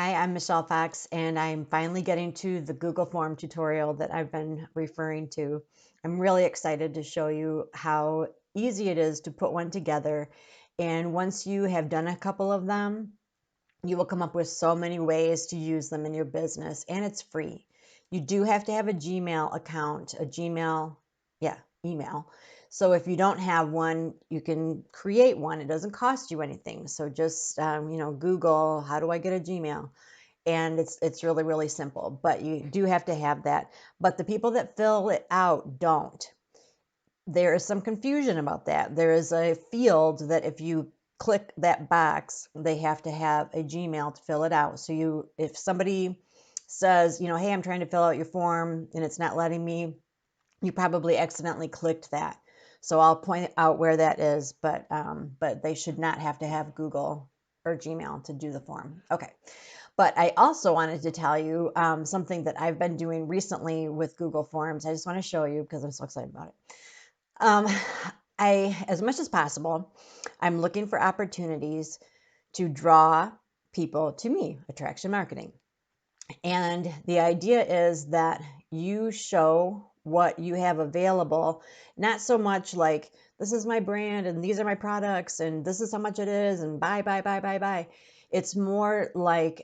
Hi, I'm Michelle Fox, and I'm finally getting to the Google Form tutorial that I've been referring to. I'm really excited to show you how easy it is to put one together. And once you have done a couple of them, you will come up with so many ways to use them in your business, and it's free. You do have to have a Gmail account, email. So if you don't have one, you can create one. It doesn't cost you anything. So just Google, how do I get a Gmail? And it's really, really simple, but you do have to have that. But the people that fill it out don't. There is some confusion about that. There is a field that if you click that box, they have to have a Gmail to fill it out. So if somebody says, hey, I'm trying to fill out your form and it's not letting me, you probably accidentally clicked that. So I'll point out where that is, but they should not have to have Google or Gmail to do the form. Okay. But I also wanted to tell you something that I've been doing recently with Google Forms. I just want to show you because I'm so excited about it. As much as possible, I'm looking for opportunities to draw people to me, attraction marketing. And the idea is that you show what you have available, not so much like this is my brand and these are my products and this is how much it is and buy, buy, buy, buy, buy. It's more like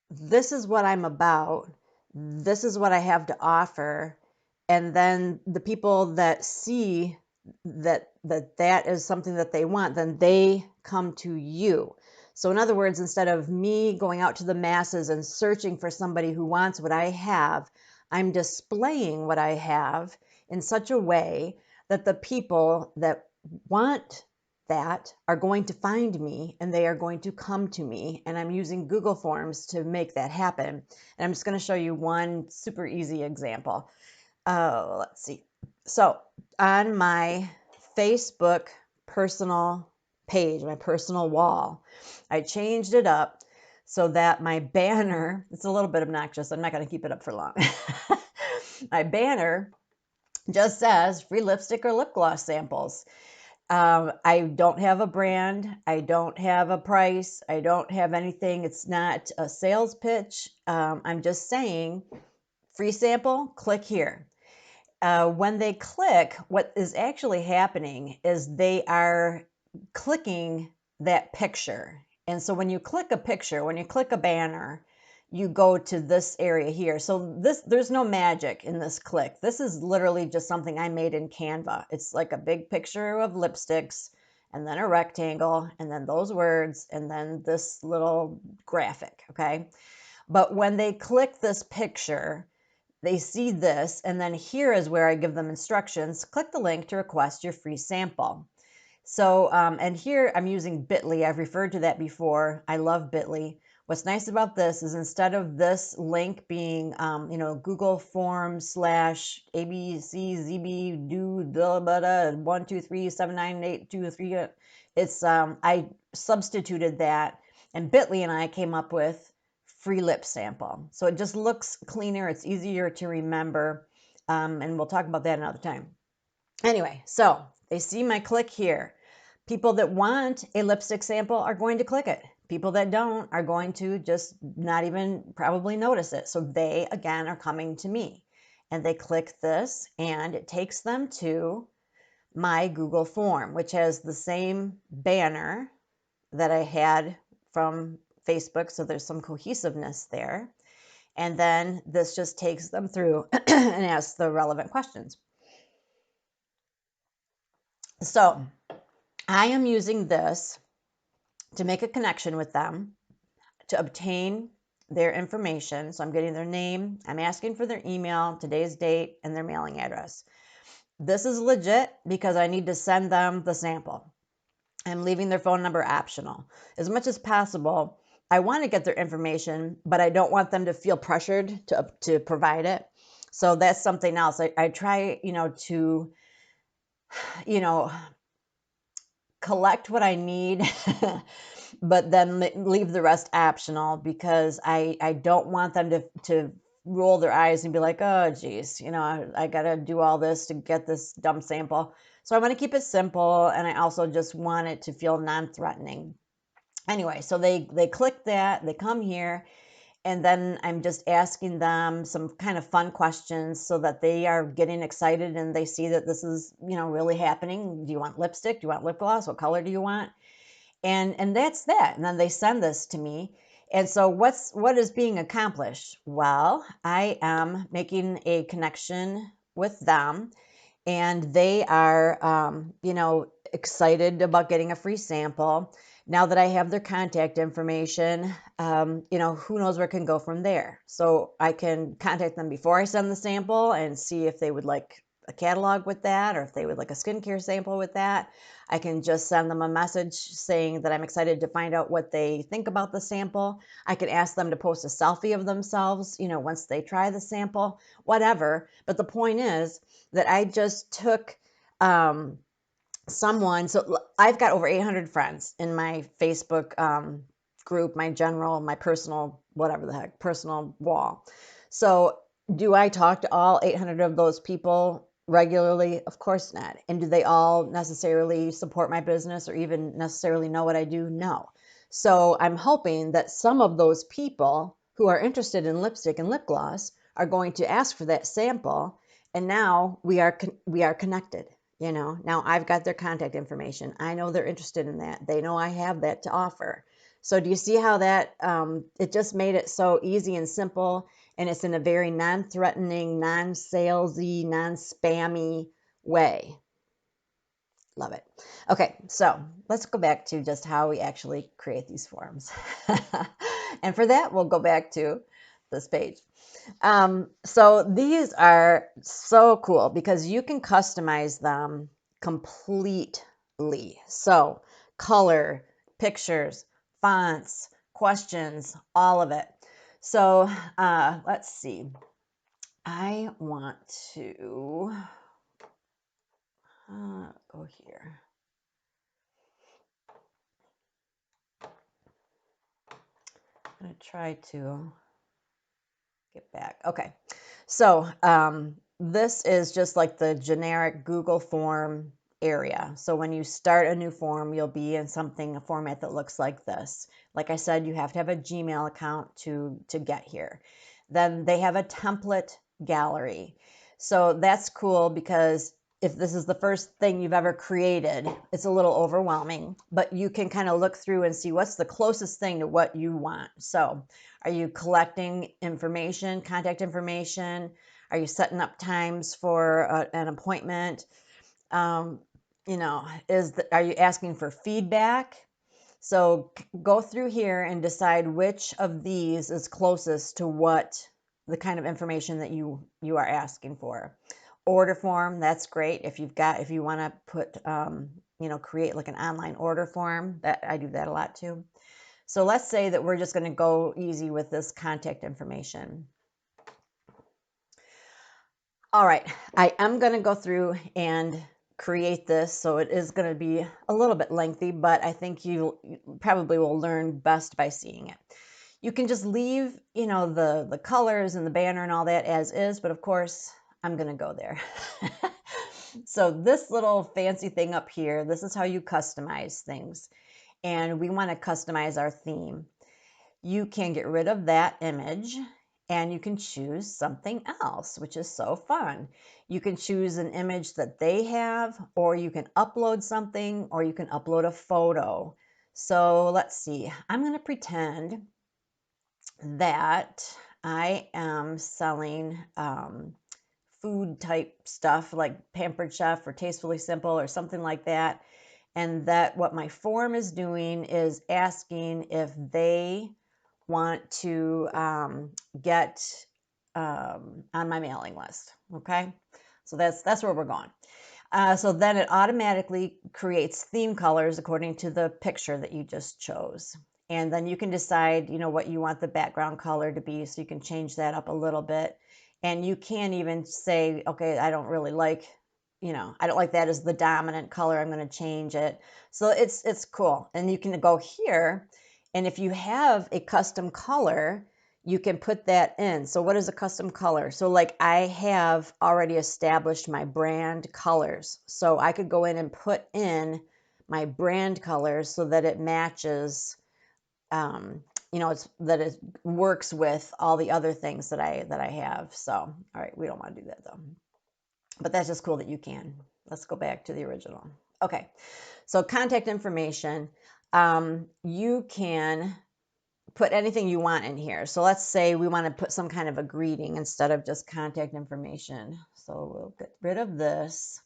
this is what I'm about. This is what I have to offer. And then the people that see that is something that they want, then they come to you. So in other words, instead of me going out to the masses and searching for somebody who wants what I have, I'm displaying what I have in such a way that the people that want that are going to find me and they are going to come to me, and I'm using Google Forms to make that happen. And I'm just going to show you one super easy example. Let's see. So on my Facebook personal page, my personal wall, I changed it up so that my banner, it's a little bit obnoxious. I'm not going to keep it up for long. My banner just says free lipstick or lip gloss samples. I don't have a brand. I don't have a price. I don't have anything. It's not a sales pitch. I'm just saying free sample, click here. When they click, what is actually happening is they are clicking that picture. And so when you click a picture, when you click a banner, you go to this area here. So there's no magic in this click. This is literally just something I made in Canva. It's like a big picture of lipsticks and then a rectangle and then those words and then this little graphic, okay? But when they click this picture, they see this, and then here is where I give them instructions. Click the link to request your free sample. So, and here I'm using Bitly. I've referred to that before. I love Bitly. What's nice about this is instead of this link being, Google Forms / ABCZB do blah blah blah 1 2 3 7 9 8 2 3. It's I substituted that, and Bitly and I came up with free lip sample. So it just looks cleaner. It's easier to remember, and we'll talk about that another time. Anyway, so they see my click here. People that want a lipstick sample are going to click it. People that don't are going to just not even probably notice it. So they, again, are coming to me. And they click this, and it takes them to my Google form, which has the same banner that I had from Facebook. So there's some cohesiveness there. And then this just takes them through and asks the relevant questions. So I am using this to make a connection with them, to obtain their information. So I'm getting their name, I'm asking for their email, today's date, and their mailing address. This is legit because I need to send them the sample. I'm leaving their phone number optional. As much as possible, I want to get their information, but I don't want them to feel pressured to provide it. So that's something else. I try, to, collect what I need, but then leave the rest optional because I don't want them to roll their eyes and be like, oh, geez, I got to do all this to get this dumb sample. So I want to keep it simple, and I also just want it to feel non-threatening. Anyway, so they click that, they come here, and then I'm just asking them some kind of fun questions so that they are getting excited and they see that this is, really happening. Do you want lipstick? Do you want lip gloss? What color do you want? And that's that. And then they send this to me. And so what is being accomplished? Well, I am making a connection with them, and they are, excited about getting a free sample. Now that I have their contact information, who knows where it can go from there. So I can contact them before I send the sample and see if they would like a catalog with that, or if they would like a skincare sample with that. I can just send them a message saying that I'm excited to find out what they think about the sample. I can ask them to post a selfie of themselves, once they try the sample, whatever. But the point is that I just took someone. So I've got over 800 friends in my Facebook group, my personal, whatever the heck, personal wall. So do I talk to all 800 of those people regularly? Of course not. And do they all necessarily support my business or even necessarily know what I do? No. So I'm hoping that some of those people who are interested in lipstick and lip gloss are going to ask for that sample. And now we are connected. Now I've got their contact information. I know they're interested in that. They know I have that to offer. So do you see how that it just made it so easy and simple, and it's in a very non-threatening, non-salesy, non-spammy way. Love it. Okay, so let's go back to just how we actually create these forms. And for that, we'll go back to this page. So these are so cool because you can customize them completely. So color, pictures, fonts, questions, all of it. So let's see. I want to go here. I'm going to try to get back. Okay. So this is just like the generic Google form area. So when you start a new form, you'll be in a format that looks like this. Like I said, you have to have a Gmail account to get here. Then they have a template gallery. So that's cool because if this is the first thing you've ever created, it's a little overwhelming, but you can kind of look through and see what's the closest thing to what you want. So are you collecting information, contact information? Are you setting up times for an appointment? Are you asking for feedback? So go through here and decide which of these is closest to what the kind of information that you are asking for. Order form, that's great. If you want to put, create like an online order form, that I do that a lot too. So let's say that we're just going to go easy with this contact information. All right, I am going to go through and create this, so it is going to be a little bit lengthy, but I think you probably will learn best by seeing it. You can just leave, the colors and the banner and all that as is, but of course, I'm going to go there. So this little fancy thing up here, this is how you customize things. And we want to customize our theme. You can get rid of that image and you can choose something else, which is so fun. You can choose an image that they have, or you can upload something, or you can upload a photo. So let's see, I'm going to pretend that I am selling food type stuff like Pampered Chef or Tastefully Simple or something like that. And that what my form is doing is asking if they want to get on my mailing list. Okay, so that's where we're going. So then it automatically creates theme colors according to the picture that you just chose. And then you can decide, what you want the background color to be. So you can change that up a little bit. And you can even say, okay, I don't really like, I don't like that as the dominant color. I'm going to change it. So it's cool. And you can go here. And if you have a custom color, you can put that in. So what is a custom color? So like I have already established my brand colors. So I could go in and put in my brand colors so that it matches you know, it works with all the other things that I have. So, all right, we don't want to do that though. But that's just cool that you can. Let's go back to the original. Okay, so contact information. You can put anything you want in here. So let's say we want to put some kind of a greeting instead of just contact information. So we'll get rid of this.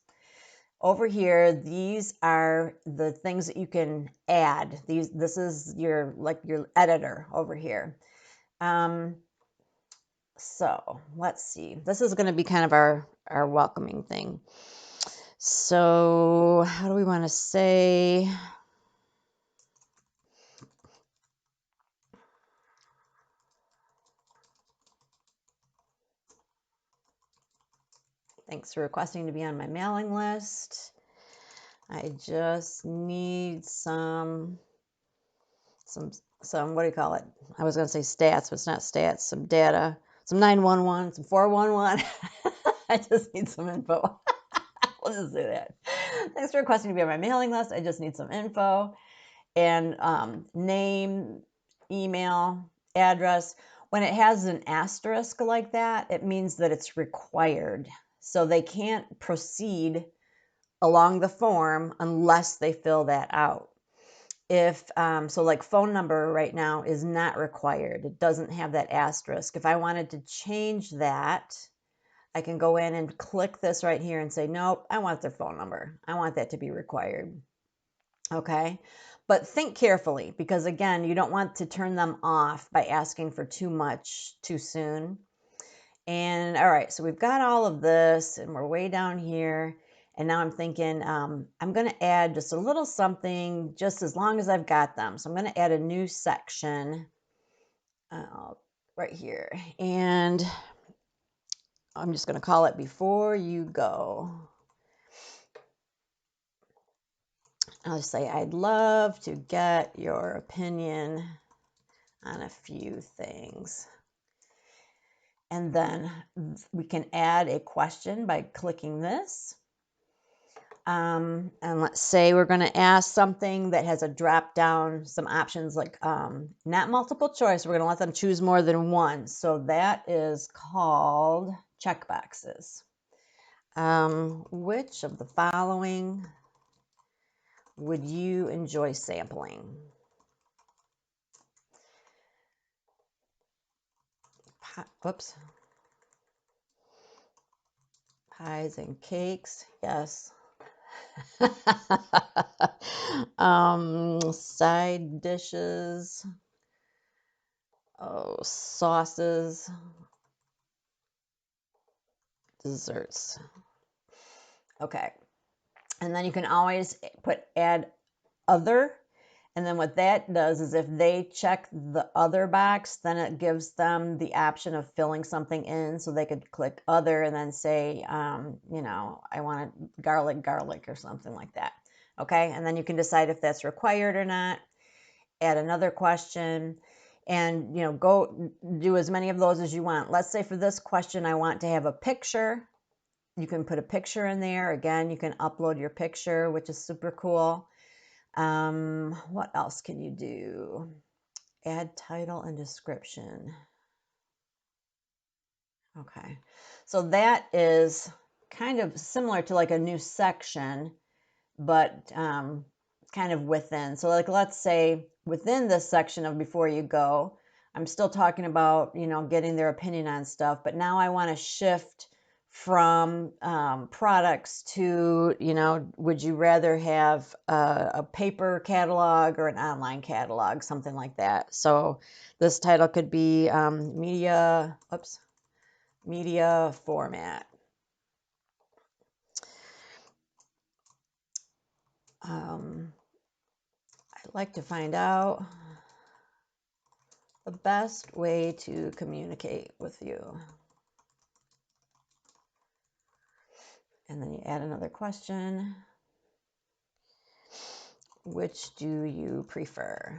Over here, these are the things that you can add. This is your editor over here. So let's see. This is going to be kind of our welcoming thing. So how do we want to say? Thanks for requesting to be on my mailing list. I just need some, what do you call it? I was going to say stats, but it's not stats, some data, some 911, some 411. I just need some info. We'll just do that. Thanks for requesting to be on my mailing list. I just need some info and name, email, address. When it has an asterisk like that, it means that it's required. So they can't proceed along the form unless they fill that out. If so, like phone number right now is not required. It doesn't have that asterisk. If I wanted to change that, I can go in and click this right here and say, nope, I want their phone number. I want that to be required. Okay. But think carefully, because again, you don't want to turn them off by asking for too much too soon. And all right, so we've got all of this and we're way down here. And now I'm thinking I'm going to add just a little something just as long as I've got them. So I'm going to add a new section right here. And I'm just going to call it Before You Go. I'll just say, I'd love to get your opinion on a few things. And then we can add a question by clicking this. And let's say we're going to ask something that has a drop down, some options like not multiple choice. We're going to let them choose more than one. So that is called checkboxes. Which of the following would you enjoy sampling? Whoops. Pies and cakes, yes. Side dishes, sauces, desserts. Okay, and then you can always add other, and then what that does is if they check the other box, then it gives them the option of filling something in, so they could click other and then say, you know, I want garlic or something like that. Okay, and then you can decide if that's required or not. Add another question, and you know, go do as many of those as you want. Let's say for this question, I want to have a picture. You can put a picture in there. Again, you can upload your picture, which is super cool. What else can you do? Add title and description. Okay, so that is kind of similar to like a new section, but kind of within. So like, let's say within this section of Before You Go, I'm still talking about, you know, getting their opinion on stuff, but now I want to shift from products to, you know, would you rather have a paper catalog or an online catalog, something like that. So this title could be media format. I'd like to find out the best way to communicate with you. And then you add another question. Which do you prefer?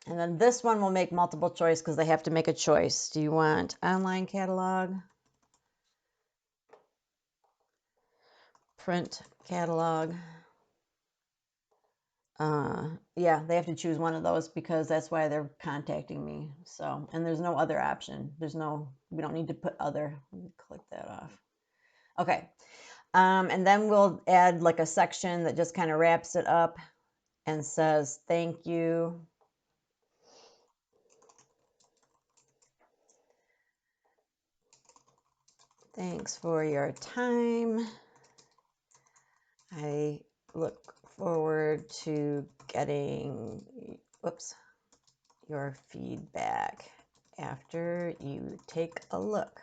And then this one will make multiple choice because they have to make a choice. Do you want online catalog? Print catalog? Yeah, they have to choose one of those because that's why they're contacting me. So, and there's no other option. We don't need to put other. Let me click that off. Okay. And then we'll add like a section that just kind of wraps it up and says, thank you. Thanks for your time. I look forward to getting, your feedback after you take a look.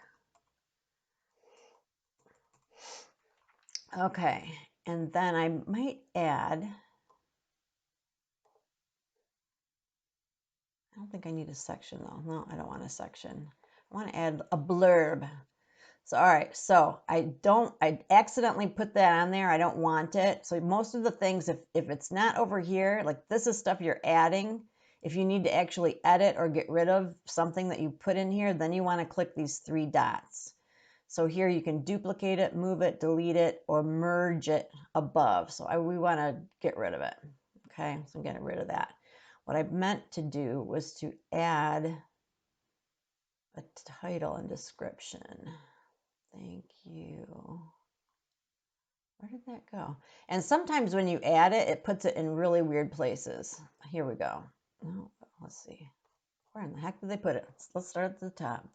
Okay, and then I might add, I don't think I need a section though. No, I don't want a section. I want to add a blurb. So, all right, so I accidentally put that on there. I don't want it. So most of the things, if it's not over here, like this is stuff you're adding. If you need to actually edit or get rid of something that you put in here, then you want to click these three dots. So here you can duplicate it, move it, delete it, or merge it above. So we want to get rid of it. Okay, so I'm getting rid of that. What I meant to do was to add a title and description. Thank you. Where did that go? And sometimes when you add it, it puts it in really weird places. Here we go. Oh, let's see. Where in the heck did they put it? Let's start at the top.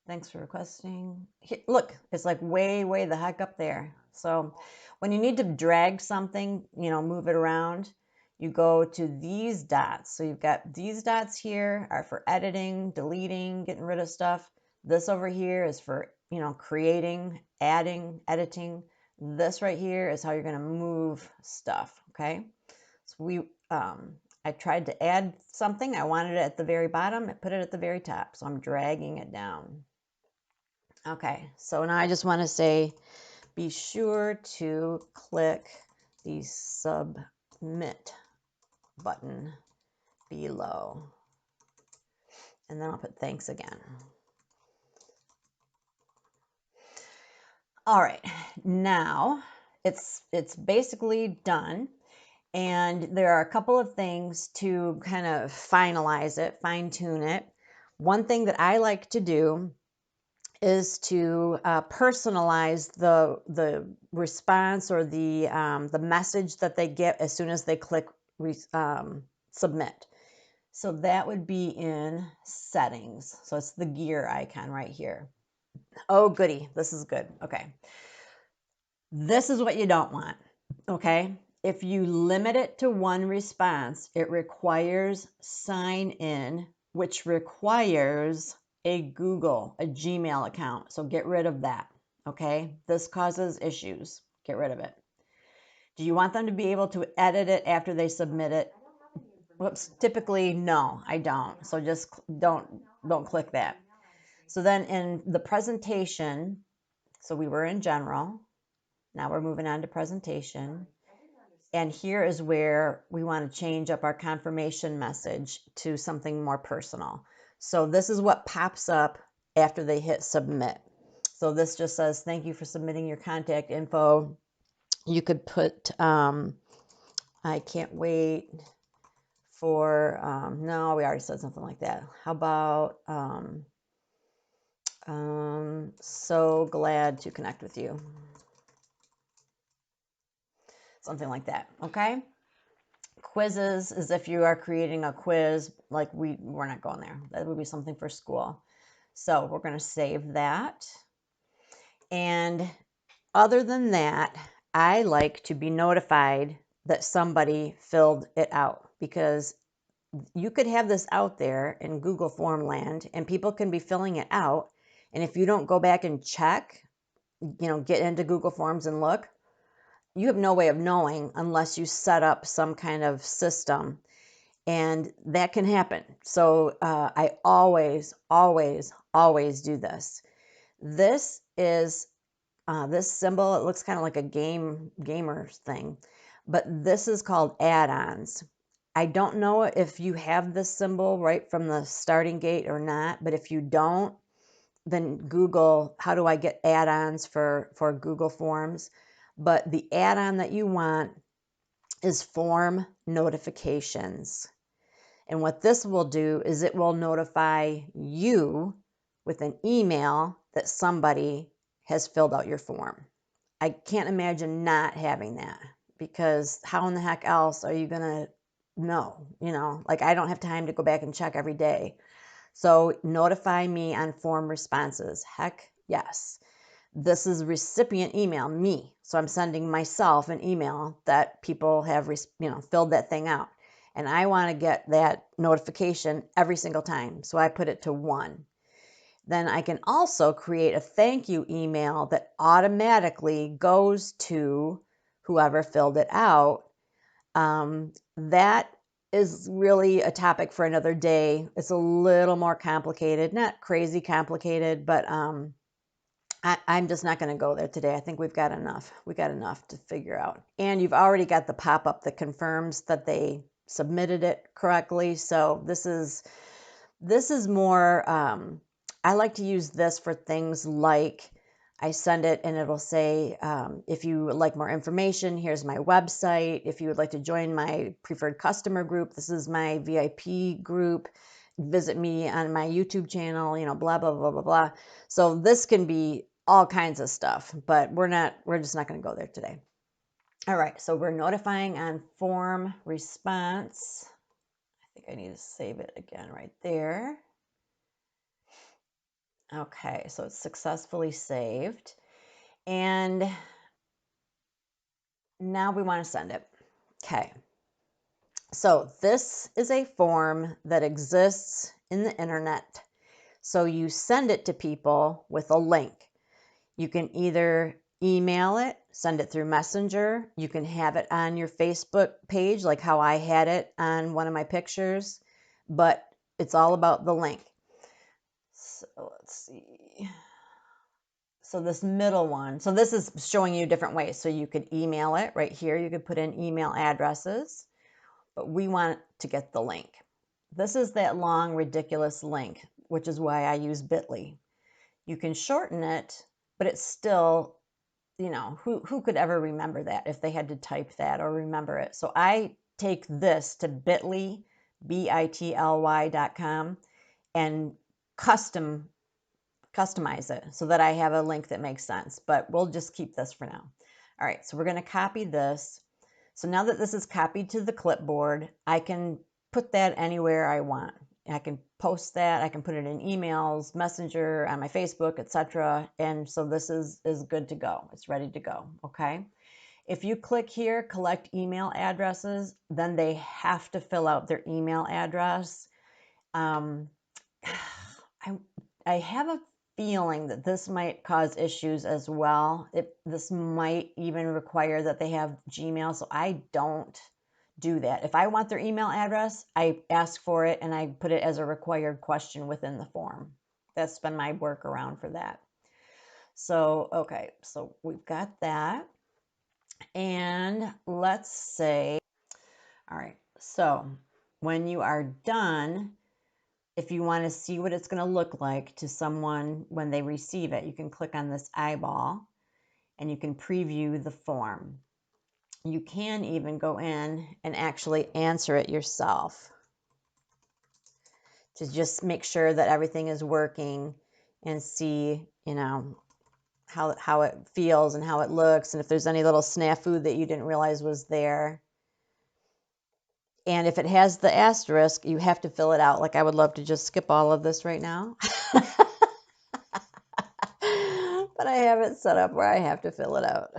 Thanks for requesting. Here, look, it's like way, way the heck up there. So when you need to drag something, move it around, you go to these dots. So you've got these dots here are for editing, deleting, getting rid of stuff. This over here is for, creating, adding, editing. This right here is how you're going to move stuff. Okay. So I tried to add something. I wanted it at the very bottom. I put it at the very top. So I'm dragging it down. Okay, so now I just want to say, be sure to click the submit button below. And then I'll put thanks again. All right, now it's basically done. And there are a couple of things to kind of finalize it, fine tune it. One thing that I like to do is to personalize the response or the message that they get as soon as they click submit. So that would be in settings. So it's the gear icon right here. Oh, goody. This is good. Okay. This is what you don't want. Okay. If you limit it to one response, it requires sign in, which requires a Gmail account. So get rid of that. Okay. This causes issues. Get rid of it. Do you want them to be able to edit it after they submit it? Whoops. Typically, no, I don't. So just don't click that. So then in the presentation, so we were in general. Now we're moving on to presentation. And here is where we want to change up our confirmation message to something more personal. So this is what pops up after they hit submit. So this just says, thank you for submitting your contact info. You could put, I can't wait for, no, we already said something like that. How about, so glad to connect with you. Something like that, okay? Quizzes is if you are creating a quiz, like we're not going there. That would be something for school. So we're going to save that. And other than that, I like to be notified that somebody filled it out, because you could have this out there in Google Form land and people can be filling it out. And if you don't go back and check, get into Google Forms and look, you have no way of knowing unless you set up some kind of system, and that can happen. So I always, always, always do this. This is this symbol. It looks kind of like a gamer thing, but this is called add-ons. I don't know if you have this symbol right from the starting gate or not, but if you don't, then Google, how do I get add-ons for Google Forms? But the add-on that you want is form notifications. And what this will do is it will notify you with an email that somebody has filled out your form. I can't imagine not having that, because how in the heck else are you going to know? Like, I don't have time to go back and check every day. So notify me on form responses. Heck yes. This is recipient email, me. So I'm sending myself an email that people have, filled that thing out. And I want to get that notification every single time. So I put it to 1. Then I can also create a thank you email that automatically goes to whoever filled it out. That is really a topic for another day. It's a little more complicated, not crazy complicated, but I'm just not going to go there today. I think we've got enough. We got enough to figure out. And you've already got the pop-up that confirms that they submitted it correctly. So this is more, I like to use this for things like I send it and it'll say, if you would like more information, here's my website. If you would like to join my preferred customer group, this is my VIP group. Visit me on my YouTube channel, blah, blah, blah, blah, blah. So this can be all kinds of stuff, but we're just not going to go there today. All right, so we're notifying on form response. I think I need to save it again right there. Okay, so it's successfully saved. And now we want to send it. Okay. So this is a form that exists in the internet. So you send it to people with a link. You can either email it, send it through Messenger. You can have it on your Facebook page, like how I had it on one of my pictures, but it's all about the link. So let's see. So this middle one, so this is showing you different ways. So you could email it right here. You could put in email addresses, but we want to get the link. This is that long, ridiculous link, which is why I use bit.ly. You can shorten it, but it's still, who could ever remember that if they had to type that or remember it? So I take this to bit.ly, bit.ly.com, and customize it so that I have a link that makes sense, but we'll just keep this for now. All right, so we're going to copy this. So now that this is copied to the clipboard, I can put that anywhere I want. I can post that, I can put it in emails, Messenger, on my Facebook, etc. And so this is good to go. It's ready to go, okay? If you click here, collect email addresses, then they have to fill out their email address. I have a feeling that this might cause issues as well. This might even require that they have Gmail, so I don't do that. If I want their email address, I ask for it and I put it as a required question within the form. That's been my workaround for that. So, okay, so we've got that. And let's say, all right, so when you are done, if you want to see what it's going to look like to someone when they receive it, you can click on this eyeball and you can preview the form. You can even go in and actually answer it yourself to just make sure that everything is working and see, how it feels and how it looks, and if there's any little snafu that you didn't realize was there. And if it has the asterisk, you have to fill it out. Like, I would love to just skip all of this right now. But I have it set up where I have to fill it out.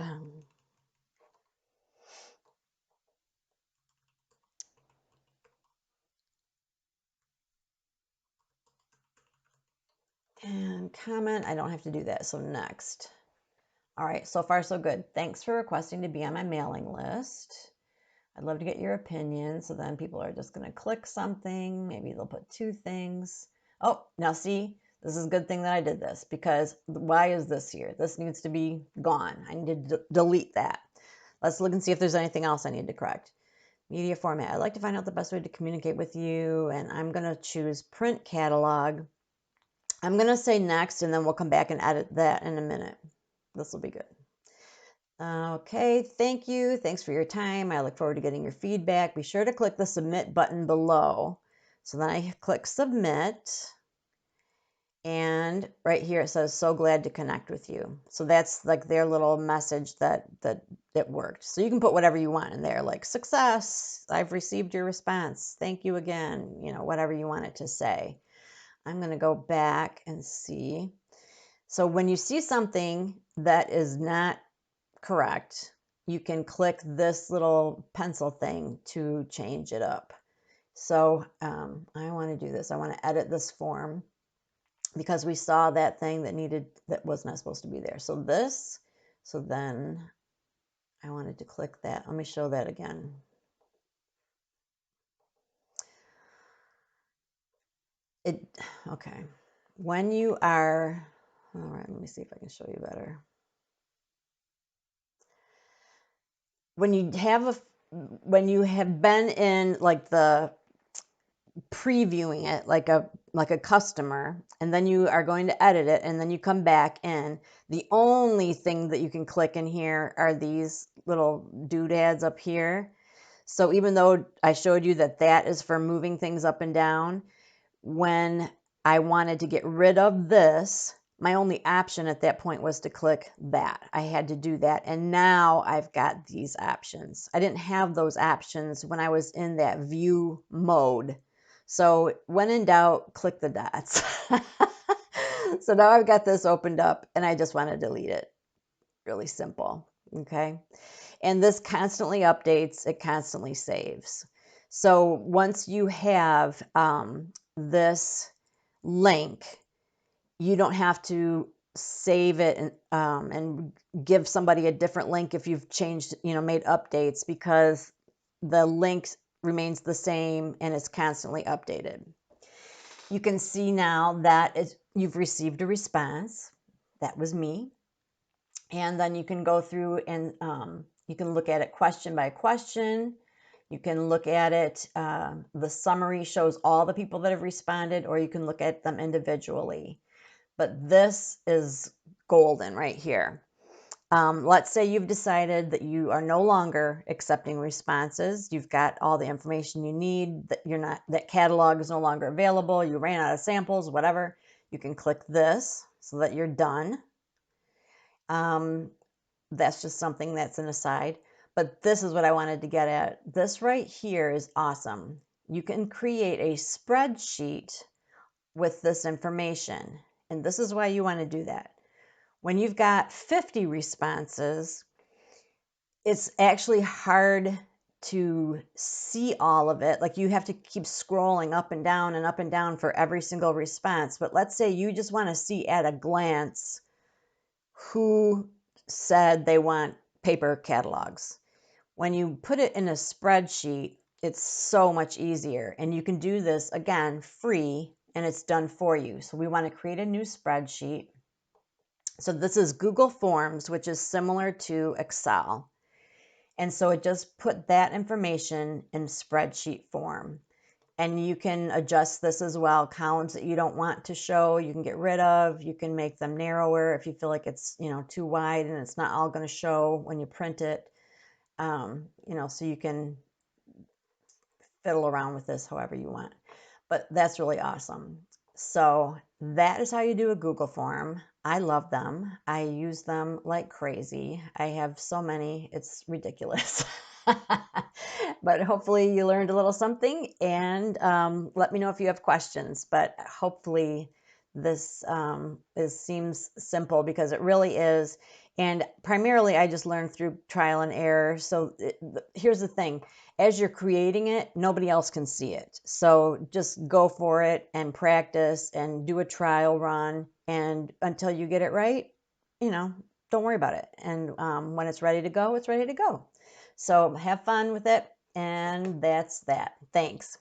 And comment, I don't have to do that, so next. All right, so far so good. Thanks for requesting to be on my mailing list. I'd love to get your opinion. So then people are just going to click something. Maybe they'll put 2 things. Oh, now see, this is a good thing that I did this, because why is this here? This needs to be gone. I need to delete that. Let's look and see if there's anything else I need to correct. Media format. I'd like to find out the best way to communicate with you, and I'm going to choose print catalog. I'm going to say next, and then we'll come back and edit that in a minute. This will be good. Okay, thank you. Thanks for your time. I look forward to getting your feedback. Be sure to click the submit button below. So then I click submit, and right here it says, so glad to connect with you. So that's like their little message that it worked. So you can put whatever you want in there, like success, I've received your response, thank you again, you know, whatever you want it to say. I'm going to go back and see. So when you see something that is not correct, you can click this little pencil thing to change it up. So I want to do this. I want to edit this form because we saw that thing that was not supposed to be there. So this, so then I wanted to click that. Let me show that again. Okay. When you are, all right, let me see if I can show you better. When you have been in like the previewing it like a customer, and then you are going to edit it, and then you come back in, the only thing that you can click in here are these little doodads up here. So even though I showed you that that is for moving things up and down, when I wanted to get rid of this, my only option at that point was to click that. I had to do that. And now I've got these options. I didn't have those options when I was in that view mode. So when in doubt, click the dots. So now I've got this opened up and I just want to delete it. Really simple. Okay. And this constantly updates, it constantly saves. So once you have this link, you don't have to save it and give somebody a different link if you've changed, made updates, because the link remains the same and it's constantly updated. You can see now that you've received a response. That was me. And then you can go through and you can look at it question by question. You can look at it, the summary shows all the people that have responded, or you can look at them individually. But this is golden right here. Let's say you've decided that you are no longer accepting responses. You've got all the information you need, that catalog is no longer available, you ran out of samples, whatever. You can click this so that you're done. That's just something that's an aside. But this is what I wanted to get at. This right here is awesome. You can create a spreadsheet with this information. And this is why you want to do that. When you've got 50 responses, it's actually hard to see all of it. Like you have to keep scrolling up and down for every single response. But let's say you just want to see at a glance who said they want paper catalogs. When you put it in a spreadsheet, it's so much easier. And you can do this, again, free, and it's done for you. So we want to create a new spreadsheet. So this is Google Forms, which is similar to Excel. And so it just put that information in spreadsheet form. And you can adjust this as well. Columns that you don't want to show, you can get rid of. You can make them narrower if you feel like it's too wide and it's not all going to show when you print it. So you can fiddle around with this however you want. But that's really awesome. So that is how you do a Google form. I love them. I use them like crazy. I have so many, it's ridiculous. But hopefully you learned a little something, and let me know if you have questions. But hopefully this seems simple, because it really is. And primarily I just learned through trial and error. So here's the thing. As you're creating it, nobody else can see it. So just go for it and practice and do a trial run. And until you get it right, don't worry about it. And when it's ready to go, it's ready to go. So have fun with it. And that's that. Thanks.